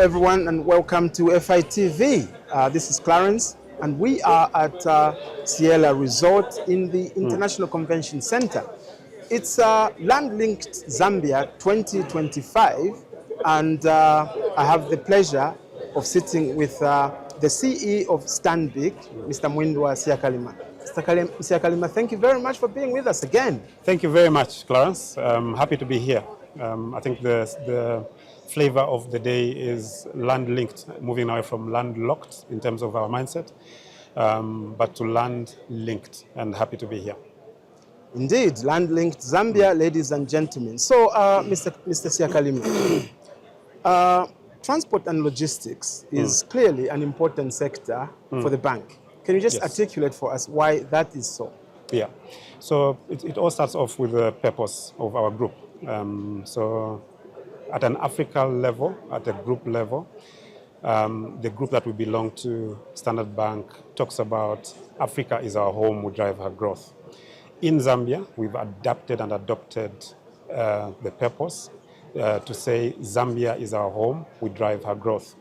everyone, and welcome to FITV. This is Clarence, and we are at Ciêla Resort in the International Convention Center. It's Land-Linked Zambia 2025, and I have the pleasure of sitting with the CEO of Stanbic, Mr. Mwindwa Siakalima. Mr. Siakalima, thank you very much for being with us again. Thank you very much, Clarence. I'm happy to be here. I think the flavor of the day is land-linked, moving away from land-locked in terms of our mindset, but to land-linked, and happy to be here. Indeed, Land-Linked Zambia, ladies and gentlemen. So, Mr. Siakalima, transport and logistics is clearly an important sector for the bank. Can you just articulate for us why that is so? Yeah, so it all starts off with the purpose of our group. So at an Africa level, at a group level, the group that we belong to, Standard Bank, talks about Africa is our home, we drive our growth. In Zambia, we've adapted and adopted the purpose to say Zambia is our home, we drive our growth.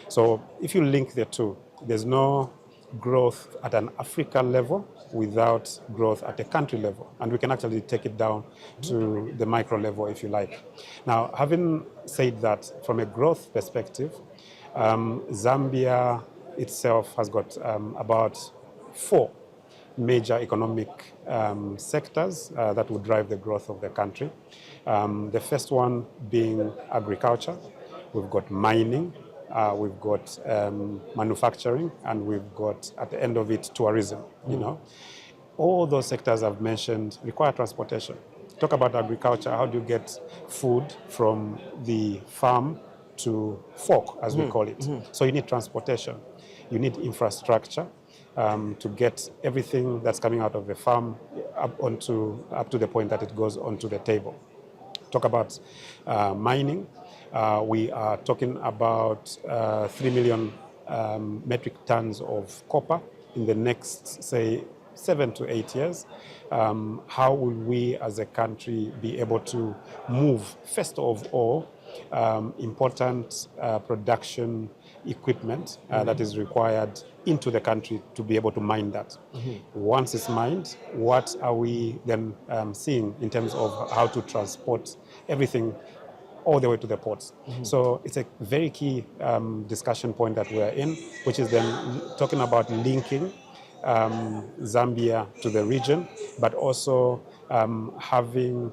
So if you link the two, there's no growth at an Africa level without growth at a country level. And we can actually take it down to the micro level if you like. Now, having said that, from a growth perspective, Zambia itself has got about 4 major economic sectors that would drive the growth of the country. The first one being agriculture. We've got mining, we've got manufacturing, and we've got, at the end of it, tourism. You know, all those sectors I've mentioned require transportation. Talk about agriculture. How do you get food from the farm to fork, as we call it? So you need transportation. You need infrastructure to get everything that's coming out of the farm up to the point that it goes onto the table. Talk about mining. We are talking about 3 million metric tons of copper in the next, say, 7 to 8 years. How will we as a country be able to move, first of all, important production equipment that is required into the country to be able to mine that? Once it's mined, what are we then seeing in terms of how to transport everything all the way to the ports? So it's a very key discussion point that we're in, which is then talking about linking Zambia to the region, but also having,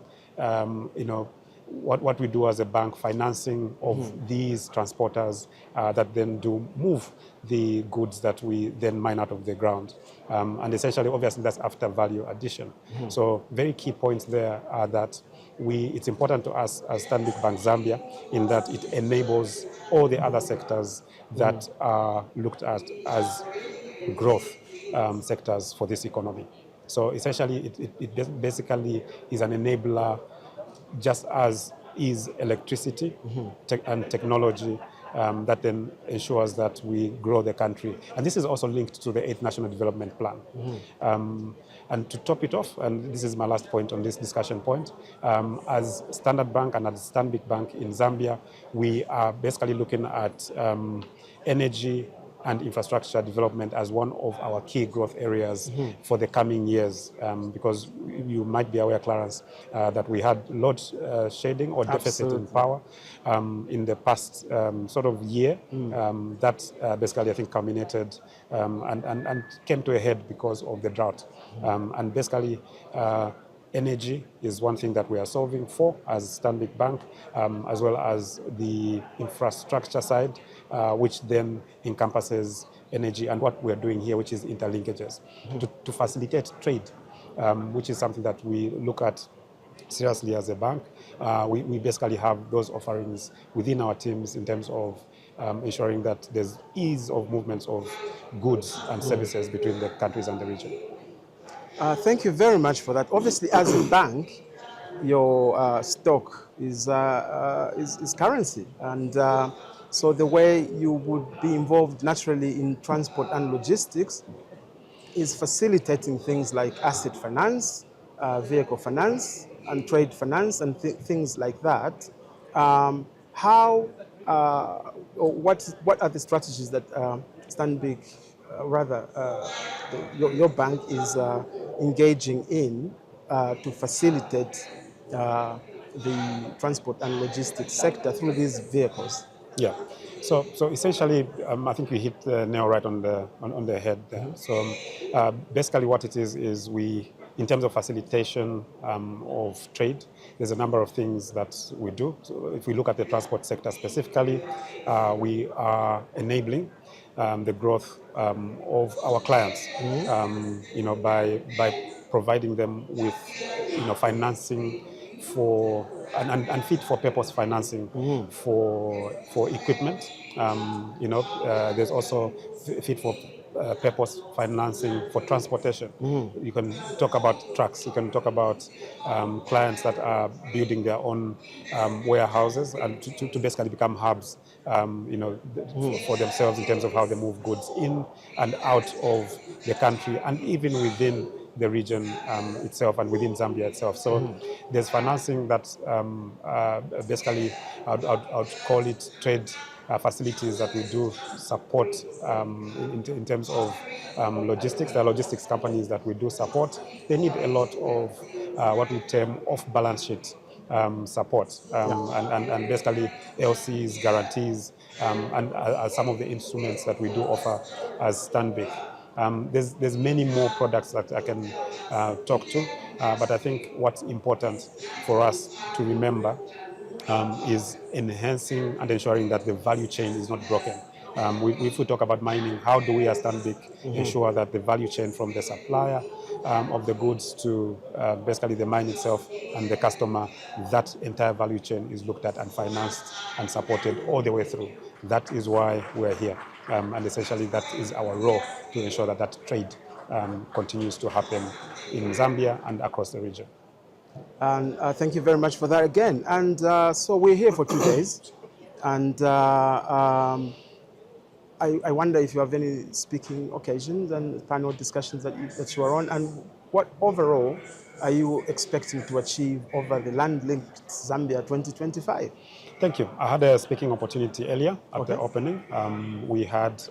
what we do as a bank, financing of these transporters that then do move the goods that we then mine out of the ground. And essentially, obviously, that's after value addition. So very key points there are that it's important to us as Stanbic Bank Zambia in that it enables all the other sectors that are looked at as growth sectors for this economy. So essentially, it basically is an enabler, just as is electricity and technology that then ensures that we grow the country. And this is also linked to the 8th National Development Plan. And to top it off, and this is my last point on this discussion point, as Standard Bank and as Stanbic Bank in Zambia, we are basically looking at energy and infrastructure development as one of our key growth areas for the coming years, because you might be aware, Clarence, that we had load shedding or deficit in power in the past sort of year. That basically, I think, culminated and came to a head because of the drought. And basically, energy is one thing that we are solving for as Stanbic Bank, as well as the infrastructure side, which then encompasses energy and what we're doing here, which is interlinkages, to facilitate trade, which is something that we look at seriously as a bank. We basically have those offerings within our teams in terms of ensuring that there's ease of movements of goods and services between the countries and the region. Thank you very much for that. Obviously, as a bank, your stock is currency, and so the way you would be involved naturally in transport and logistics is facilitating things like asset finance, vehicle finance, and trade finance, and things like that. How what are the strategies that Stanbic, your bank is engaging in to facilitate the transport and logistics sector through these vehicles? Yeah. So essentially, I think you hit the nail right on the head there. So basically, what it is we, in terms of facilitation of trade, there's a number of things that we do. So if we look at the transport sector specifically, we are enabling the growth of our clients, by providing them with, financing for and fit for purpose financing for equipment. There's also fit for purpose financing for transportation. You can talk about trucks. You can talk about clients that are building their own warehouses and to basically become hubs, for themselves in terms of how they move goods in and out of the country and even within the region itself and within Zambia itself. So there's financing that basically I'd call it trade facilities that we do support in terms of logistics. There are logistics companies that we do support. They need a lot of what we term off-balance sheet support and basically LCs, guarantees, and some of the instruments that we do offer as Stanbic. There's many more products that I can talk to, but I think what's important for us to remember is enhancing and ensuring that the value chain is not broken. If we talk about mining, how do we as Stanbic ensure that the value chain from the supplier of the goods to basically the mine itself and the customer, that entire value chain is looked at and financed and supported all the way through. That is why we're here. And essentially that is our role to ensure that that trade continues to happen in Zambia and across the region. And thank you very much for that again. And so we're here for 2 days. And I wonder if you have any speaking occasions and panel discussions that you are on. And what overall are you expecting to achieve over the Land-Linked Zambia 2025? Thank you. I had a speaking opportunity earlier at the opening. We had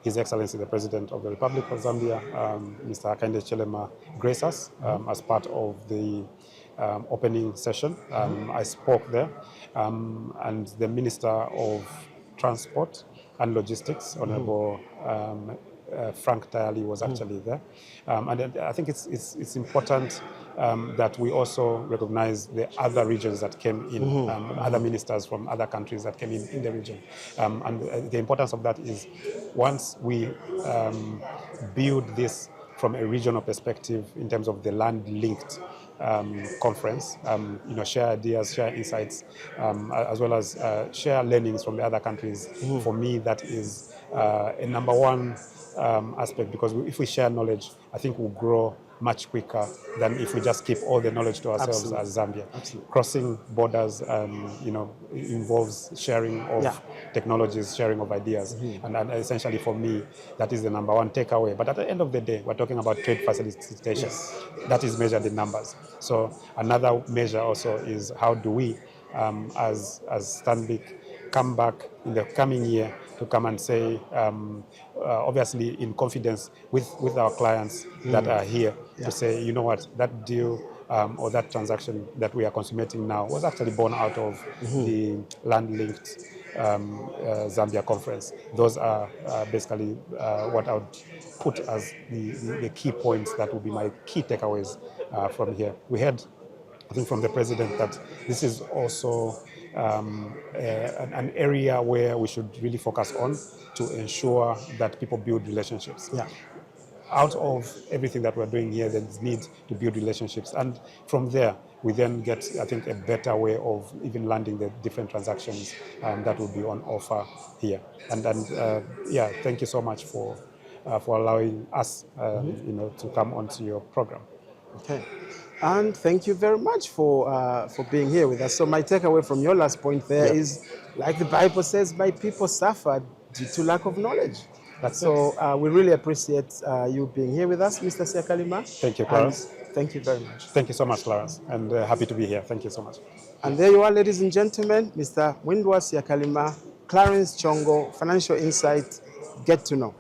His Excellency the President of the Republic of Zambia, Mr. Ciakalima, grace us as part of the opening session. I spoke there, and the Minister of Transport and Logistics, Honorable Frank Tayali, was actually there. And I think it's important that we also recognize the other regions that came in, other ministers from other countries that came in the region. And the importance of that is once we build this from a regional perspective in terms of the land-linked conference, share ideas, share insights, as well as share learnings from the other countries. For me, that is a number one aspect, because if we share knowledge, I think we'll grow much quicker than if we just keep all the knowledge to ourselves. Absolutely. As Zambia. Absolutely. Crossing borders, involves sharing of technologies, sharing of ideas, and essentially for me, that is the number one takeaway. But at the end of the day, we're talking about trade facilitation. Yes. That is measured in numbers. So another measure also is how do we, as Stanbic, come back in the coming year to come and say, obviously in confidence with our clients that are here, to say, you know what, that deal or that transaction that we are consummating now was actually born out of the Land-Linked Zambia conference. Those are basically what I would put as the key points that would be my key takeaways from here. We heard, I think, from the President that this is also an area where we should really focus on to ensure that people build relationships. Yeah. Out of everything that we're doing here, there's need to build relationships. And from there, we then get, I think, a better way of even landing the different transactions that will be on offer here. And thank you so much for allowing us, to come onto your program. Okay. And thank you very much for being here with us. So my takeaway from your last point there is, like the Bible says, my people suffered due to lack of knowledge. We really appreciate you being here with us, Mr. Siakalima. Thank you, Clarence. Thank you very much. Thank you so much, Clarence, and happy to be here. Thank you so much. And there you are, ladies and gentlemen, Mr. Mwindwa Siakalima, Clarence Chongo, Financial Insight, Get to Know.